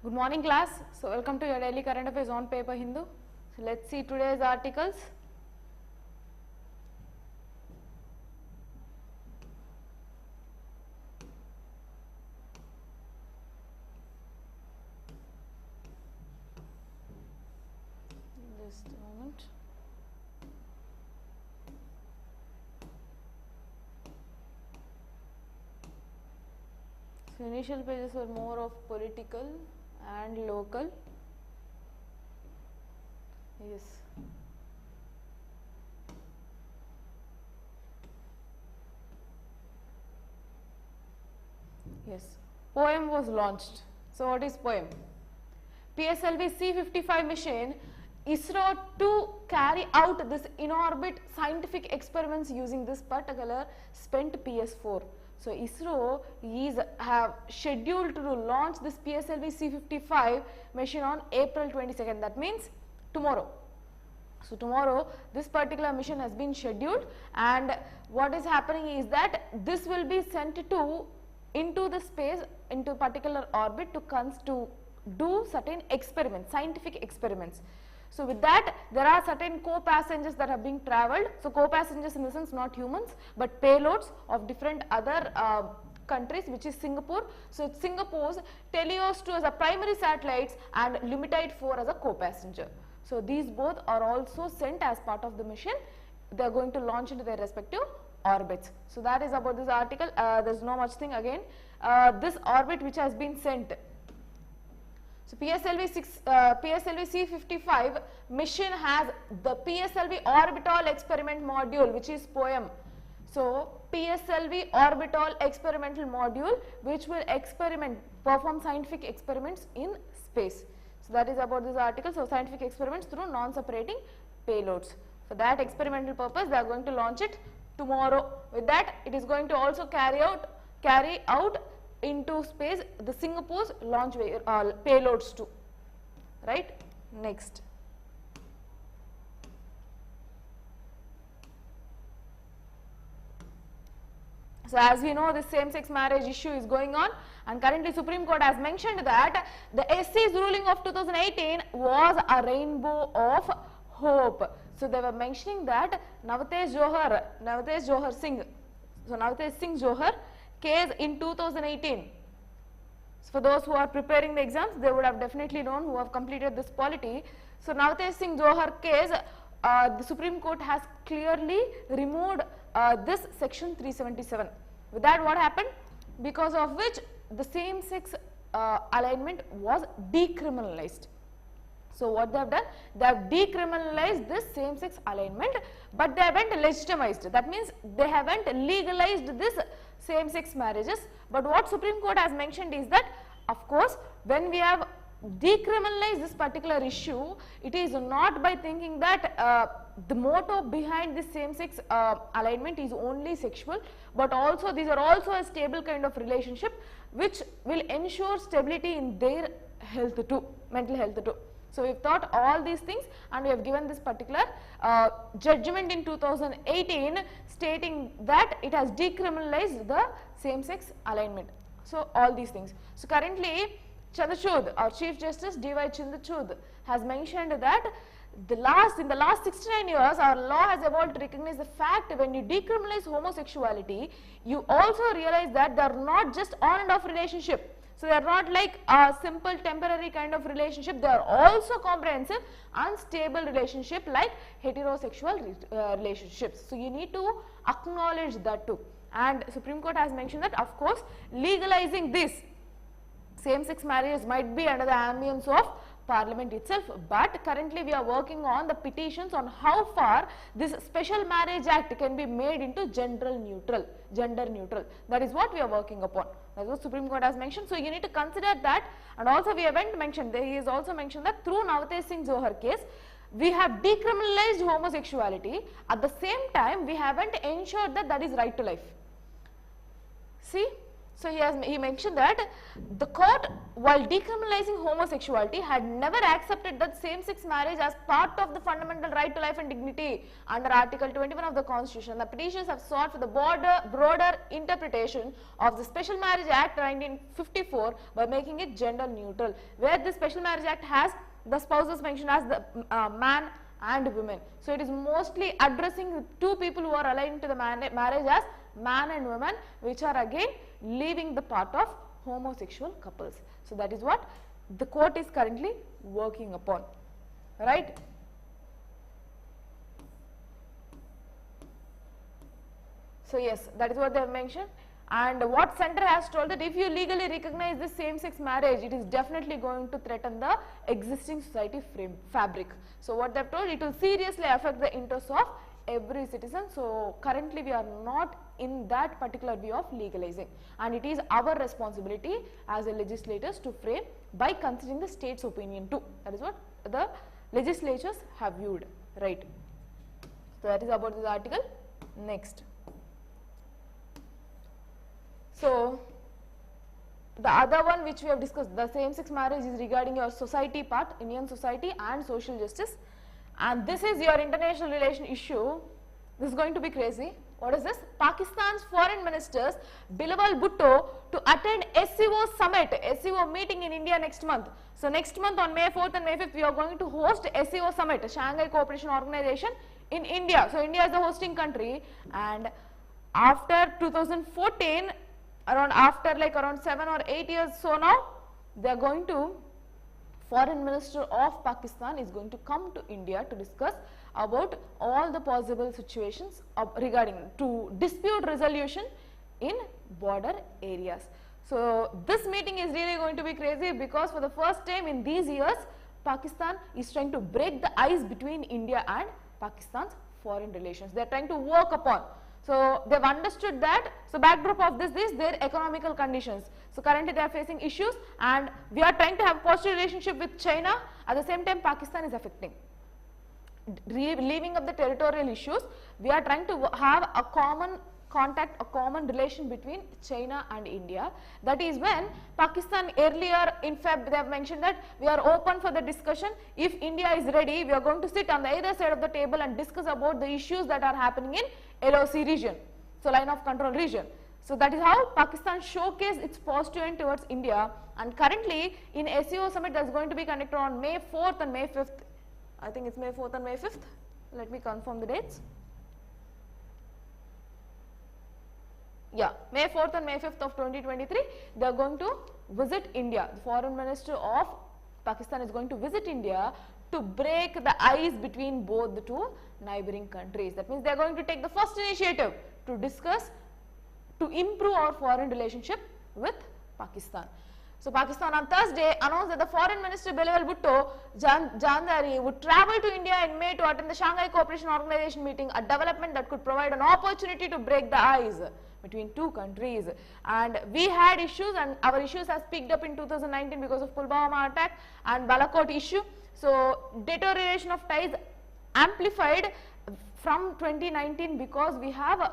Good morning class. So welcome to your daily current affairs on paper Hindu. So let's see today's articles. Just a moment. So initial pages were more of political and local. Yes. Yes. Poem was launched. So what is poem? PSLV C-55 mission ISRO to carry out this in-orbit scientific experiments using this particular spent PS4. So ISRO have scheduled to launch this PSLV C-55 mission on April 22nd. That means tomorrow. So tomorrow this particular mission has been scheduled, and what is happening is that this will be sent into the space, into particular orbit to do certain experiments, scientific experiments. So with that there are certain co-passengers that have been travelled. So co-passengers in the sense not humans but payloads of different other countries, which is Singapore. So Singapore's Telios 2 as a primary satellites and Lumitide 4 as a co-passenger. So these both are also sent as part of the mission. They are going to launch into their respective orbits. So that is about this article. There is no much thing again. This orbit which has been sent. So PSLV C-55 mission has the PSLV orbital experiment module, which is POEM. So PSLV orbital experimental module, which will perform scientific experiments in space. So that is about this article. So scientific experiments through non-separating payloads. For that experimental purpose, they are going to launch it tomorrow. With that, it is going to also carry out into space the Singapore's launch payloads too, right? Next. So as we know, this same-sex marriage issue is going on, and currently Supreme Court has mentioned that the SC's ruling of 2018 was a rainbow of hope. So they were mentioning that Navtesh Johar Singh, so Navtesh Singh Johar case in 2018. So for those who are preparing the exams, they would have definitely known, who have completed this polity. So Navtesh Singh Johar case, the Supreme Court has clearly removed this section 377. With that, what happened? Because of which the same-sex alignment was decriminalized. So what they have done? They have decriminalized this same-sex alignment, but they haven't legitimized. That means they haven't legalized this same-sex marriages. But what Supreme Court has mentioned is that, of course, when we have decriminalized this particular issue, it is not by thinking that the motto behind this same-sex alignment is only sexual, but also these are also a stable kind of relationship which will ensure stability in their health too, mental health too. So we have thought all these things, and we have given this particular judgment in 2018 stating that it has decriminalized the same-sex alignment. So all these things. So currently Chandrachud, our Chief Justice D.Y. Chandrachud, has mentioned that in the last 69 years our law has evolved to recognize the fact when you decriminalize homosexuality, you also realize that they are not just on and off relationship. So they are not like a simple temporary kind of relationship, they are also comprehensive unstable relationship like heterosexual relationships. So you need to acknowledge that too. And Supreme Court has mentioned that, of course, legalizing this same-sex marriages might be under the ambience of Parliament itself, but currently we are working on the petitions on how far this Special Marriage Act can be made into gender neutral. That is what we are working upon. That is what Supreme Court has mentioned. So you need to consider that, and also we haven't mentioned, he has also mentioned that through Navtesh Singh Johar case, we have decriminalized homosexuality. At the same time, we haven't ensured that that is right to life. See? So he mentioned that the court, while decriminalizing homosexuality, had never accepted that same-sex marriage as part of the fundamental right to life and dignity under Article 21 of the Constitution. The petitioners have sought for the broader interpretation of the Special Marriage Act 1954 by making it gender neutral, where the Special Marriage Act has the spouses mentioned as the man and women. So it is mostly addressing the two people who are aligned to the marriage as man and woman, which are again leaving the part of homosexual couples. So that is what the court is currently working upon, right? So yes, that is what they have mentioned. And what center has told that if you legally recognize this same-sex marriage, it is definitely going to threaten the existing society fabric. So what they have told, it will seriously affect the interests of every citizen. So currently we are not in that particular view of legalizing, and it is our responsibility as a legislators to frame by considering the state's opinion too. That is what the legislatures have viewed, right? So that is about this article. Next. So the other one which we have discussed, the same-sex marriage, is regarding your society part, Indian society and social justice, and this is your international relation issue. This is going to be crazy. What is this? Pakistan's foreign ministers Bilawal Bhutto to attend SCO summit, SCO meeting in India next month. So next month on May 4th and May 5th we are going to host SCO summit, Shanghai Cooperation Organization, in India. So India is the hosting country, and after 2014, around 7 or 8 years, so now they are going to, foreign minister of Pakistan is going to come to India to discuss about all the possible situations regarding to dispute resolution in border areas. So this meeting is really going to be crazy, because for the first time in these years, Pakistan is trying to break the ice between India and Pakistan's foreign relations. They are trying to work upon. So they have understood that. So backdrop of this is their economical conditions. So currently they are facing issues, and we are trying to have positive relationship with China. At the same time, Pakistan is affecting. Leaving up the territorial issues, we are trying to have a common contact, a common relation between China and India. That is when Pakistan earlier in Feb, they have mentioned that we are open for the discussion. If India is ready, we are going to sit on the either side of the table and discuss about the issues that are happening in LOC region, so line of control region. So that is how Pakistan showcased its positive end towards India, and currently in SCO summit that is going to be conducted on May 4th and May 5th. I think it's May 4th and May 5th. Let me confirm the dates. Yeah, May 4th and May 5th of 2023, they are going to visit India. The foreign minister of Pakistan is going to visit India to break the ice between both the two neighboring countries. That means they are going to take the first initiative to discuss, to improve our foreign relationship with Pakistan. So Pakistan on Thursday announced that the foreign minister Bilawal Bhutto Jandari would travel to India in May to attend the Shanghai Cooperation Organization meeting, a development that could provide an opportunity to break the ice between two countries. And we had issues, and our issues has picked up in 2019 because of Pulwama attack and Balakot issue. So deterioration of ties amplified from 2019 because we have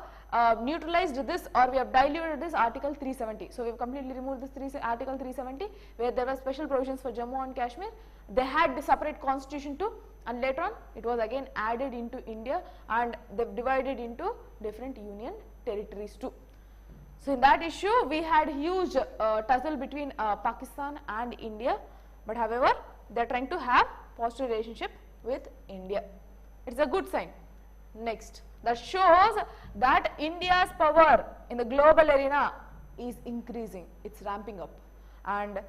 neutralized this, or we have diluted this Article 370. So we have completely removed this Article 370, where there were special provisions for Jammu and Kashmir. They had the separate constitution too, and later on it was again added into India, and they have divided into different union territories too. So in that issue we had huge tussle between Pakistan and India, but however they are trying to have positive relationship with India. It's a good sign. Next, that shows that India's power in the global arena is increasing, it's ramping up, and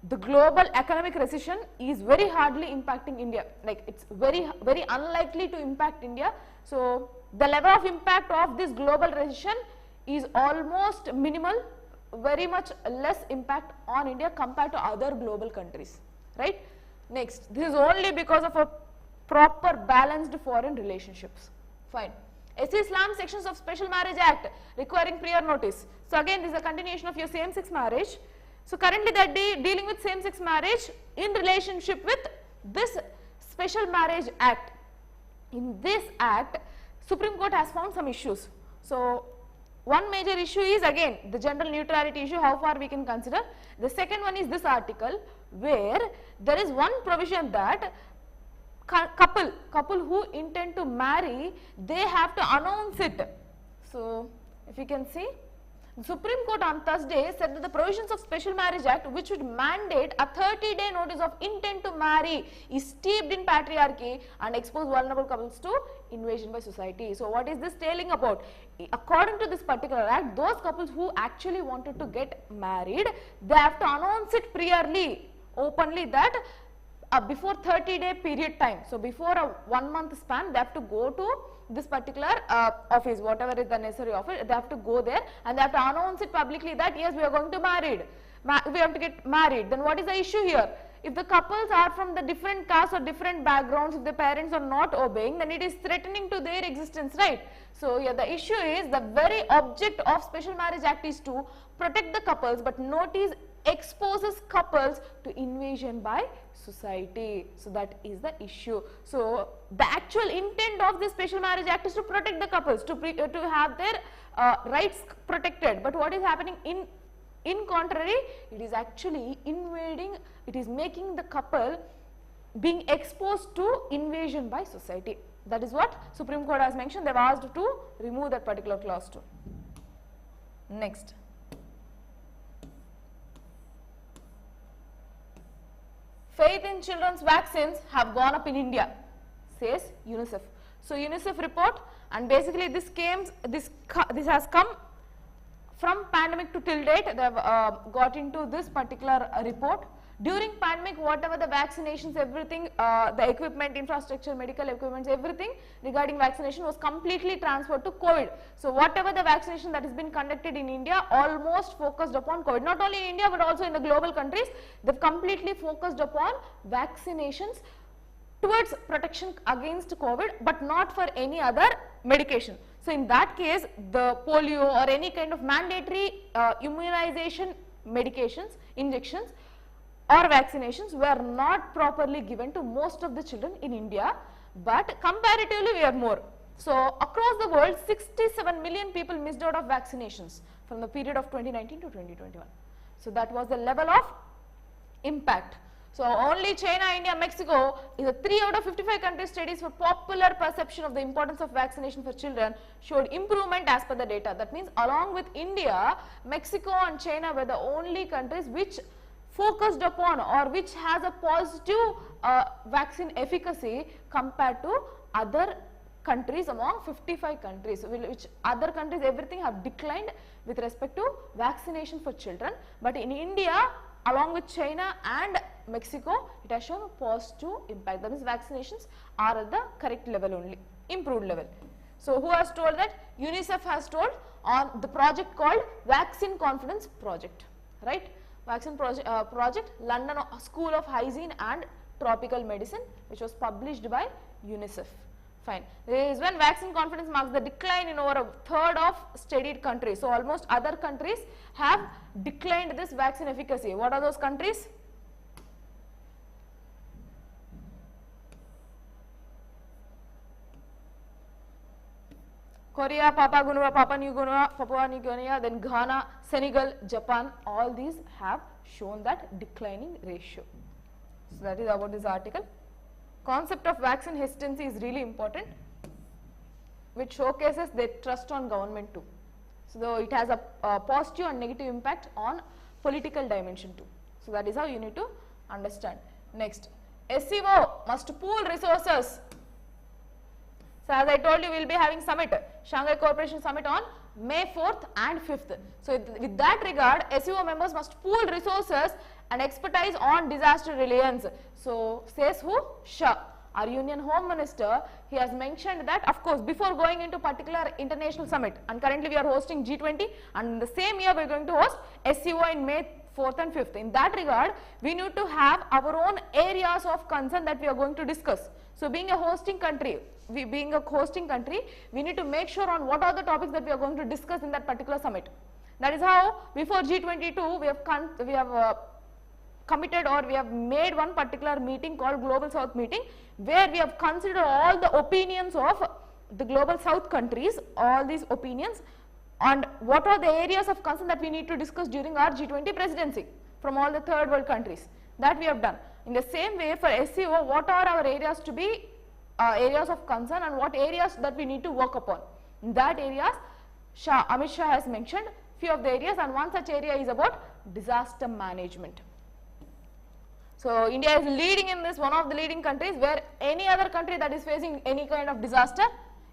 the global economic recession is very hardly impacting India, like it's very unlikely to impact India. So the level of impact of this global recession is almost minimal, very much less impact on India compared to other global countries, right? Next, this is only because of a proper balanced foreign relationships. Fine. Islam sections of Special Marriage Act requiring prior notice. So again, this is a continuation of your same-sex marriage. So currently they are dealing with same-sex marriage in relationship with this Special Marriage Act. In this act, Supreme Court has found some issues. So one major issue is again the gender neutrality issue, how far we can consider. The second one is this article where there is one provision that couple who intend to marry, they have to announce it. So if you can see, the Supreme Court on Thursday said that the provisions of Special Marriage Act, which would mandate a 30-day notice of intent to marry, is steeped in patriarchy and expose vulnerable couples to invasion by society. So what is this telling about? According to this particular act, those couples who actually wanted to get married, they have to announce it priorly, openly, that before 30-day period time. So before a 1 month span, they have to go to this particular office, whatever is the necessary office, they have to go there and they have to announce it publicly that yes, we are going to we have to get married. Then what is the issue here? If the couples are from the different castes or different backgrounds, if the parents are not obeying, then it is threatening to their existence, right? So yeah, the issue is the very object of Special Marriage Act is to protect the couples, but notice exposes couples to invasion by society. So that is the issue. So the actual intent of this Special Marriage Act is to protect the couples, to have their rights protected. But what is happening in contrary, it is actually invading, it is making the couple being exposed to invasion by society. That is what Supreme Court has mentioned. They have asked to remove that particular clause too. Next. Faith in children's vaccines have gone up in India, says UNICEF. So UNICEF report, and basically this has come from pandemic to till date. They have got into this particular report. During pandemic, whatever the vaccinations, everything, the equipment, infrastructure, medical equipment, everything regarding vaccination was completely transferred to COVID. So whatever the vaccination that has been conducted in India almost focused upon COVID. Not only in India but also in the global countries, they've completely focused upon vaccinations towards protection against COVID, but not for any other medication. So in that case, the polio or any kind of mandatory immunization medications, injections or vaccinations were not properly given to most of the children in India, but comparatively we are more. So across the world, 67 million people missed out of vaccinations from the period of 2019 to 2021. So that was the level of impact. So only China, India, Mexico is a 3 out of 55 country studies for popular perception of the importance of vaccination for children showed improvement as per the data. That means along with India, Mexico and China were the only countries which focused upon or which has a positive vaccine efficacy compared to other countries among 55 countries, which other countries everything have declined with respect to vaccination for children. But in India, along with China and Mexico, it has shown a positive impact. That means vaccinations are at the correct level only, improved level. So who has told that? UNICEF has told on the project called Vaccine Confidence Project, right? Vaccine project, London School of Hygiene and Tropical Medicine, which was published by UNICEF. Fine. This is when vaccine confidence marks the decline in over a third of studied countries. So almost other countries have declined this vaccine efficacy. What are those countries? Korea, Papua New Guinea, then Ghana, Senegal, Japan, all these have shown that declining ratio. So that is about this article. Concept of vaccine hesitancy is really important, which showcases their trust on government too. So it has a positive and negative impact on political dimension too. So that is how you need to understand. Next, SEO must pool resources. So as I told you, we will be having summit, Shanghai Cooperation Summit on May 4th and 5th. So with that regard, SEO members must pool resources and expertise on disaster reliance. So says who? Shah, our Union Home Minister. He has mentioned that, of course, before going into particular international summit, and currently we are hosting G20, and in the same year we are going to host SEO in May 4th and 5th. In that regard, we need to have our own areas of concern that we are going to discuss. So being a hosting country, we need to make sure on what are the topics that we are going to discuss in that particular summit. That is how before G22 we have committed, or we have made one particular meeting called Global South meeting, where we have considered all the opinions of the Global South countries, all these opinions And what are the areas of concern that we need to discuss during our G20 presidency from all the third world countries? That we have done. In the same way, for SEO, what are our areas to be areas of concern and what areas that we need to work upon? In that areas, Amit Shah has mentioned few of the areas, and one such area is about disaster management. So India is leading in this, one of the leading countries, where any other country that is facing any kind of disaster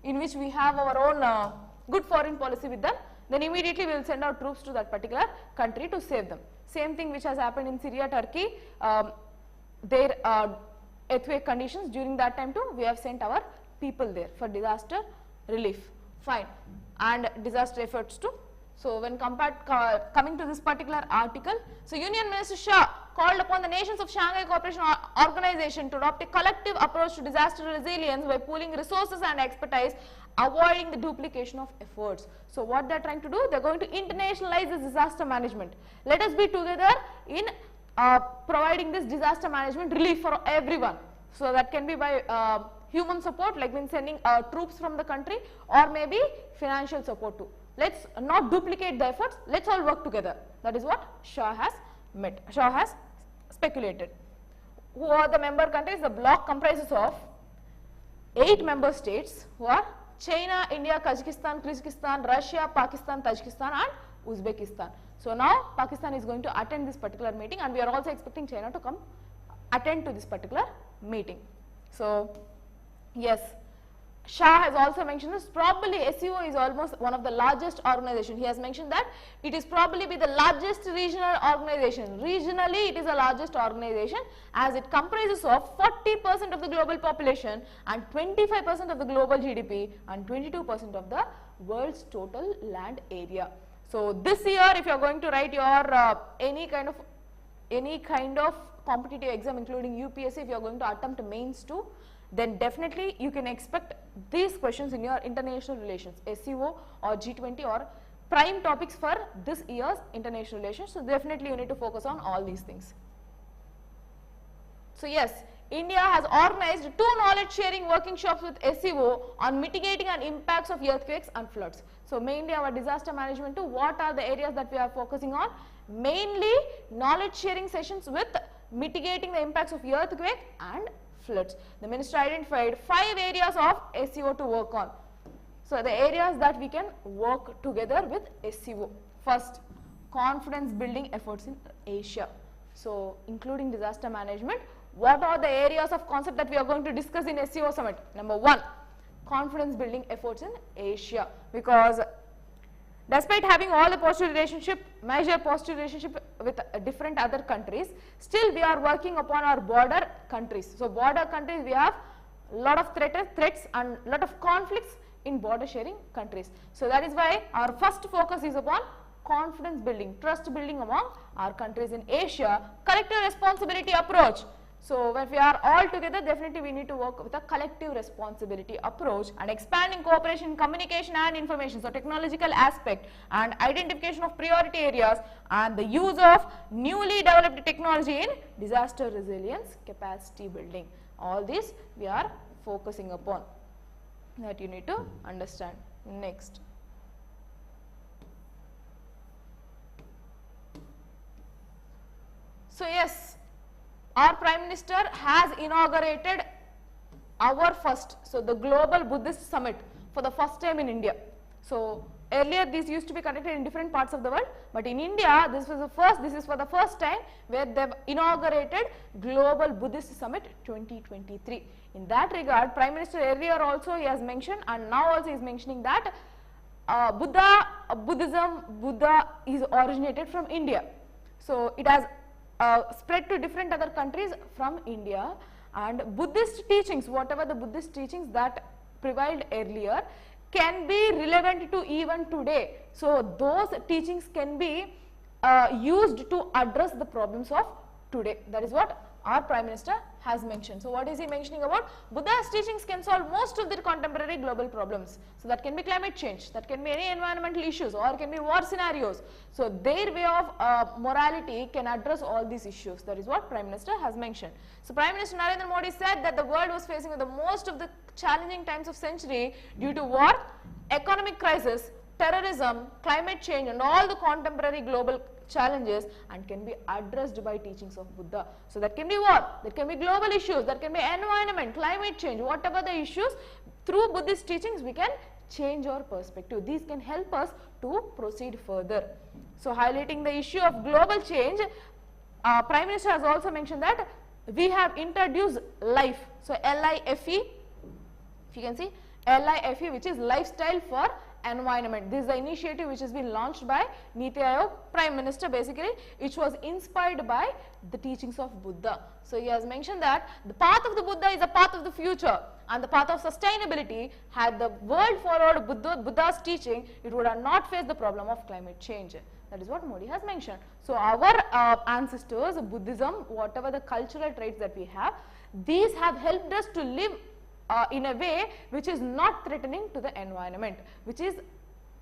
in which we have our own good foreign policy with them, then immediately we will send our troops to that particular country to save them. Same thing which has happened in Syria, Turkey, their earthquake conditions, during that time too, we have sent our people there for disaster relief. Fine. And disaster efforts too. So when coming to this particular article, so Union Minister Shah called upon the nations of Shanghai Cooperation Organization to adopt a collective approach to disaster resilience by pooling resources and expertise, avoiding the duplication of efforts. So what they are trying to do, they are going to internationalize this disaster management. Let us be together in providing this disaster management relief for everyone. So that can be by human support, like when sending troops from the country, or maybe financial support too. Let's not duplicate the efforts, let's all work together. That is what Shah has speculated. Who are the member countries? The bloc comprises of 8 member states, who are China, India, Kazakhstan, Kyrgyzstan, Russia, Pakistan, Tajikistan and Uzbekistan. So now Pakistan is going to attend this particular meeting, and we are also expecting China to come attend to this particular meeting. So yes, Shah has also mentioned this. Probably SEO is almost one of the largest organization. He has mentioned that it is probably be the largest regional organization. Regionally, it is the largest organization, as it comprises of 40% of the global population and 25% of the global GDP and 22% of the world's total land area. So this year, if you are going to write your any kind of competitive exam, including UPSC, if you are going to attempt mains too, then definitely you can expect these questions in your international relations, SEO or G20 or prime topics for this year's international relations. So definitely you need to focus on all these things. So yes, India has organized 2 knowledge sharing working shops with SEO on mitigating and impacts of earthquakes and floods. So mainly our disaster management too, what are the areas that we are focusing on? Mainly knowledge sharing sessions with mitigating the impacts of earthquake and floods. The minister identified 5 areas of SEO to work on. So the areas that we can work together with SEO. First, confidence building efforts in Asia. So including disaster management, what are the areas of concept that we are going to discuss in SEO summit? Number 1, confidence building efforts in Asia, because despite having all the positive relationship, major positive relationship with different other countries, still we are working upon our border countries. So border countries, we have a lot of threats and lot of conflicts in border sharing countries. So that is why our first focus is upon confidence building, trust building among our countries in Asia, collective responsibility approach. So when we are all together, definitely we need to work with a collective responsibility approach and expanding cooperation, communication and information. So technological aspect and identification of priority areas and the use of newly developed technology in disaster resilience capacity building. All this we are focusing upon, that you need to understand. Next. So yes, our Prime Minister has inaugurated our first, so the Global Buddhist Summit for the first time in India. So earlier these used to be conducted in different parts of the world, but in India this is for the first time where they have inaugurated Global Buddhist Summit 2023. In that regard, Prime Minister earlier also he has mentioned, and now also he is mentioning that Buddha is originated from India. So it has spread to different other countries from India, and Buddhist teachings, whatever the Buddhist teachings that prevailed earlier, can be relevant to even today. So those teachings can be used to address the problems of today. That is what our Prime Minister has mentioned. So what is he mentioning about? Buddha's teachings can solve most of the contemporary global problems. So that can be climate change, that can be any environmental issues, or can be war scenarios. So their way of morality can address all these issues. That is what Prime Minister has mentioned. So Prime Minister Narendra Modi said that the world was facing with the most of the challenging times of century due to war, economic crisis, terrorism, climate change and all the contemporary global challenges and can be addressed by teachings of Buddha. So that can be what? That can be global issues, that can be environment, climate change, whatever the issues, through Buddhist teachings we can change our perspective. These can help us to proceed further. So highlighting the issue of global change, Prime Minister has also mentioned that we have introduced LIFE. So LIFE, if you can see, LIFE, which is lifestyle for environment. This is the initiative which has been launched by Niti Aayog Prime Minister basically, which was inspired by the teachings of Buddha. So he has mentioned that the path of the Buddha is a path of the future, and the path of sustainability. Had the world followed Buddha's teaching, it would have not faced the problem of climate change. That is what Modi has mentioned. So our ancestors, Buddhism, whatever the cultural traits that we have, these have helped us to live in a way which is not threatening to the environment, which is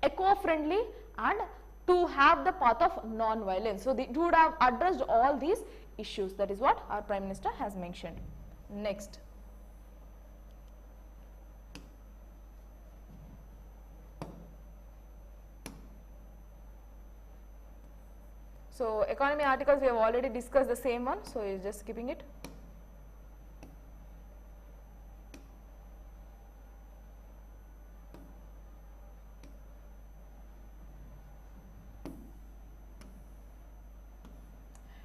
eco-friendly and to have the path of non-violence. So it would have addressed all these issues. That is what our Prime Minister has mentioned. Next. So economy articles we have already discussed the same one, so he is just skipping it.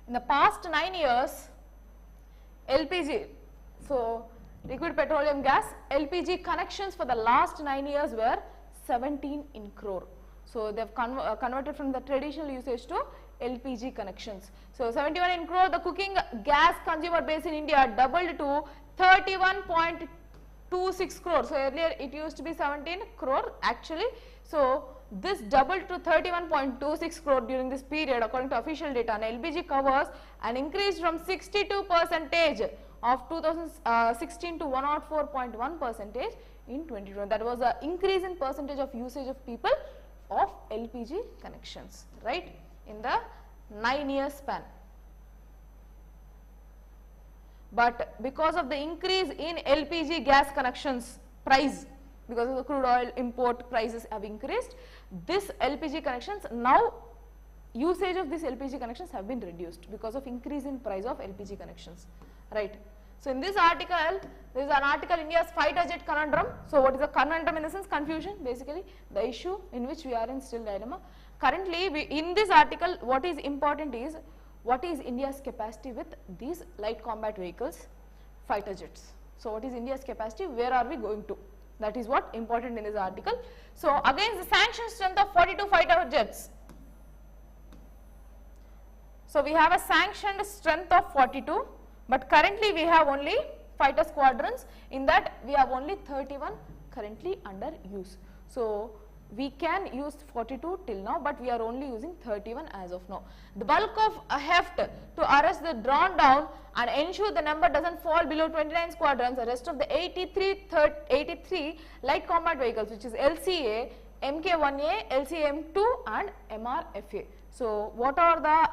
In the past 9 years, LPG, so liquid petroleum gas, LPG connections for the last 9 years were 17 in crore. So they have converted from the traditional usage to LPG connections. So 71 in crore, the cooking gas consumer base in India doubled to 31.26 crore. So earlier it used to be 17 crore actually. So this doubled to 31.26 crore during this period according to official data, and LPG covers an increase from 62% of 2016 to 104.1% in 2020. That was an increase in percentage of usage of people of LPG connections, right, in the 9-year span. But because of the increase in LPG gas connections price, because of the crude oil import prices have increased, this LPG connections now, usage of these LPG connections have been reduced because of increase in price of LPG connections, right. So in this article, there is an article, India's fighter jet conundrum. So what is the conundrum? In the sense confusion, basically the issue in which we are in still dilemma. Currently in this article, what is important is what is India's capacity with these light combat vehicles, fighter jets. So what is India's capacity, where are we going to? That is what important in this article. So against the sanctioned strength of 42 fighter jets. So we have a sanctioned strength of 42, but currently we have only fighter squadrons. In that we have only 31 currently under use. So we can use 42 till now, but we are only using 31 as of now. The bulk of a heft to arrest the drawn down and ensure the number doesn't fall below 29 squadrons, the rest of the 83 light combat vehicles, which is LCA, MK1A, LCM2 and MRFA. So what are the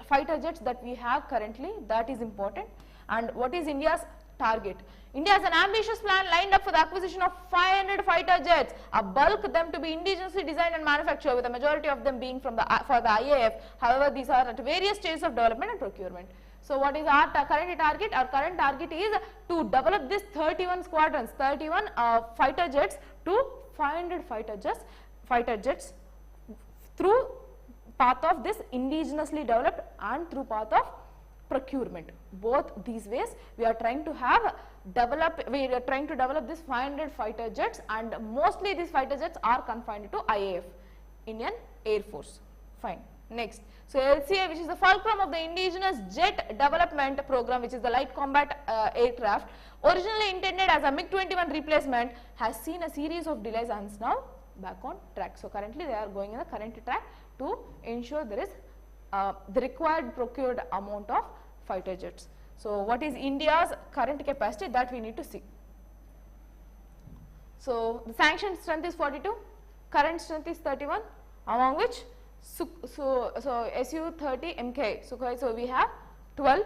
fighter jets that we have currently? That is important. And what is India's target? India has an ambitious plan lined up for the acquisition of 500 fighter jets, a bulk them to be indigenously designed and manufactured, with the majority of them being for the IAF. However, these are at various stages of development and procurement. So what is our current target? Our current target is to develop this 31 squadrons, 31 fighter jets to 500 fighter jets through path of this indigenously developed and through path of procurement. Both these ways we are trying to develop this 500 fighter jets, and mostly these fighter jets are confined to IAF, Indian Air Force. Fine. Next, so LCA, which is the fulcrum of the indigenous jet development program, which is the light combat aircraft, originally intended as a MiG-21 replacement, has seen a series of delays and is now back on track. So currently they are going in the current track to ensure there is the required procured amount of fighter jets. So what is India's current capacity, that we need to see. So the sanctioned strength is 42, current strength is 31, among which Su-30 MK. So we have 12.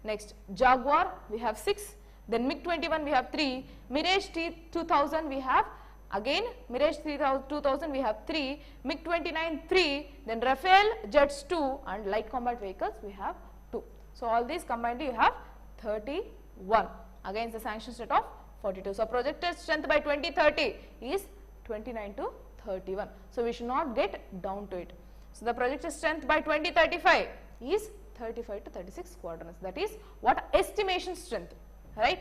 Next, Jaguar we have 6. Then MiG-21 we have 3. Mirage T-2000 we have Again, Mirage 2000 we have 3, MiG-29 3, then Rafale jets 2, and light combat vehicles we have 2. So all these combined you have 31 against the sanction set of 42. So projected strength by 2030 is 29 to 31. So we should not get down to it. So the projected strength by 2035 is 35 to 36 squadrons. That is what estimation strength, right?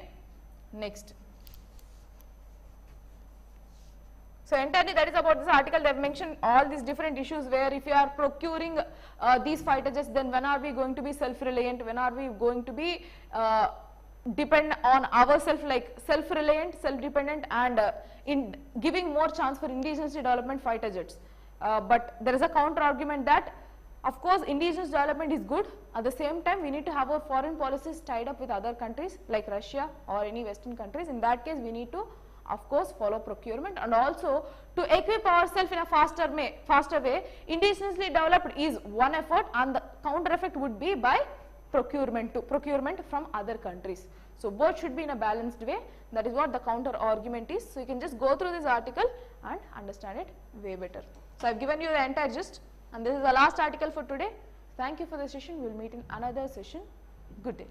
Next. So entirely that is about this article. They have mentioned all these different issues where if you are procuring these fighter jets, then when are we going to be self-reliant, when are we going to be depend on ourselves, like self-reliant, self-dependent, and in giving more chance for indigenous development fighter jets. But there is a counter argument that of course indigenous development is good, at the same time we need to have our foreign policies tied up with other countries like Russia or any western countries. In that case we need to of course follow procurement, and also to equip ourselves in a faster way. Indigenously developed is one effort, and the counter effect would be by procurement from other countries. So both should be in a balanced way. That is what the counter argument is. So you can just go through this article and understand it way better. So I have given you the entire gist, and this is the last article for today. Thank you for the session. We will meet in another session. Good day.